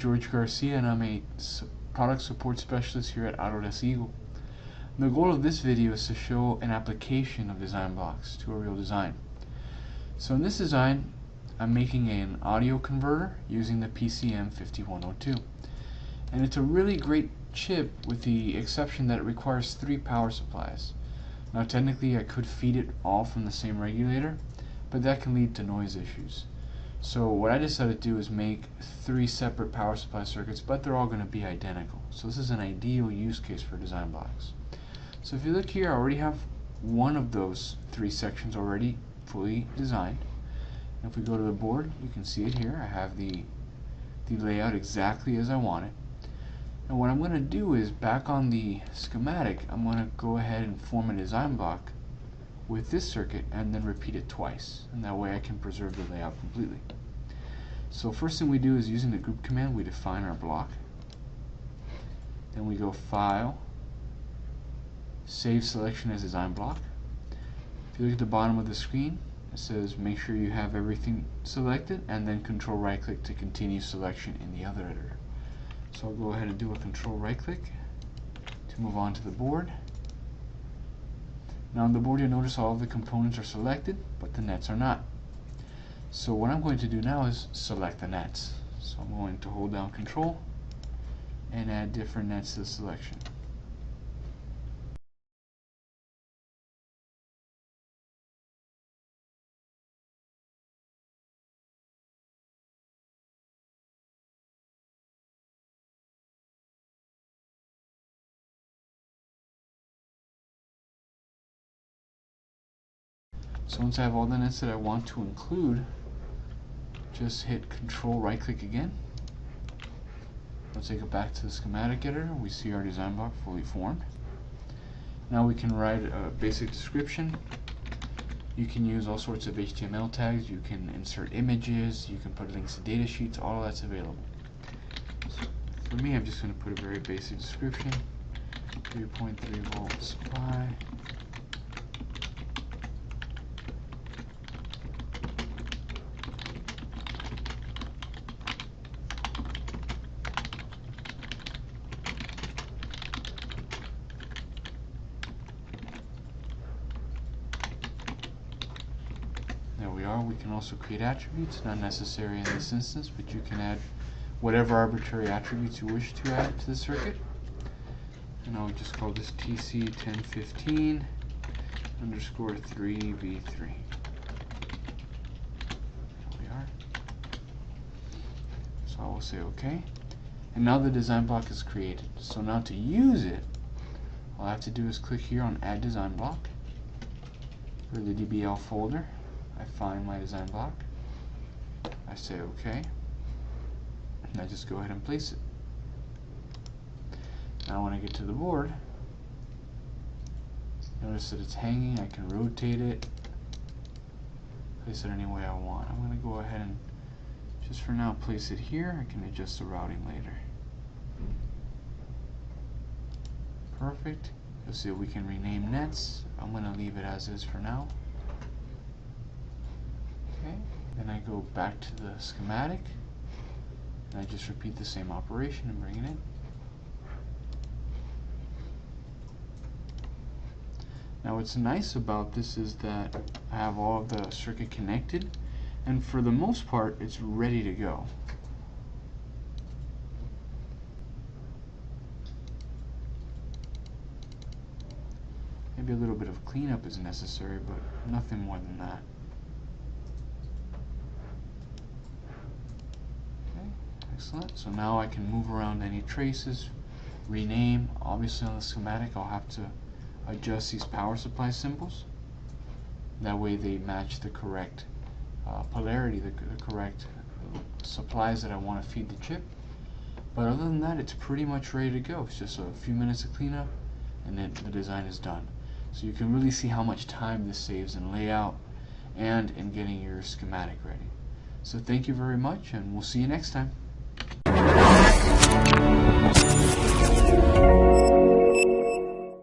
George Garcia, and I'm a product support specialist here at Autodesk Eagle. And the goal of this video is to show an application of design blocks to a real design. So in this design, I'm making an audio converter using the PCM5102. And it's a really great chip, with the exception that it requires 3 power supplies. Now technically I could feed it all from the same regulator, but that can lead to noise issues. So what I decided to do is make 3 separate power supply circuits, but they're all going to be identical. So this is an ideal use case for design blocks. So if you look here, I already have one of those 3 sections already fully designed. And if we go to the board, you can see it here. I have the layout exactly as I want it. And what I'm going to do is, back on the schematic, I'm going to go ahead and form a design block with this circuit and then repeat it twice, and that way I can preserve the layout completely. So first thing we do is, using the group command, we define our block. Then we go File, Save Selection as Design Block. If you look at the bottom of the screen, it says make sure you have everything selected, and then control right click to continue selection in the other editor. So I'll go ahead and do a control right click to move on to the board. Now on the board, you'll notice all of the components are selected, but the nets are not. So what I'm going to do now is select the nets. So I'm going to hold down Control and add different nets to the selection. So once I have all the nets that I want to include, just hit Control right click again. Let's take it back to the schematic editor. We see our design block fully formed. Now we can write a basic description. You can use all sorts of HTML tags, you can insert images, you can put links to data sheets, all of that's available. So for me, I'm just going to put a very basic description. 3.3 volt supply. There we are. We can also create attributes, not necessary in this instance, but you can add whatever arbitrary attributes you wish to add to the circuit. And I would just call this TC1015 underscore 3v3. There we are. So I will say OK. And now the design block is created. So now to use it, all I have to do is click here on Add Design Block. Go to the DBL folder. I find my design block, I say OK, and I just go ahead and place it. Now when I get to the board, notice that it's hanging. I can rotate it, place it any way I want. I'm going to go ahead and just for now place it here. I can adjust the routing later. Perfect. You'll see we can rename nets. I'm going to leave it as is for now. Okay, then I go back to the schematic and I just repeat the same operation and bring it in. Now what's nice about this is that I have all of the circuit connected, and for the most part it's ready to go. Maybe a little bit of cleanup is necessary, but nothing more than that. Excellent. So now I can move around any traces, rename. Obviously on the schematic I'll have to adjust these power supply symbols. That way they match the correct polarity, the correct supplies that I want to feed the chip. But other than that, it's pretty much ready to go. It's just a few minutes of cleanup and then the design is done. So you can really see how much time this saves in layout and in getting your schematic ready. So thank you very much, and we'll see you next time.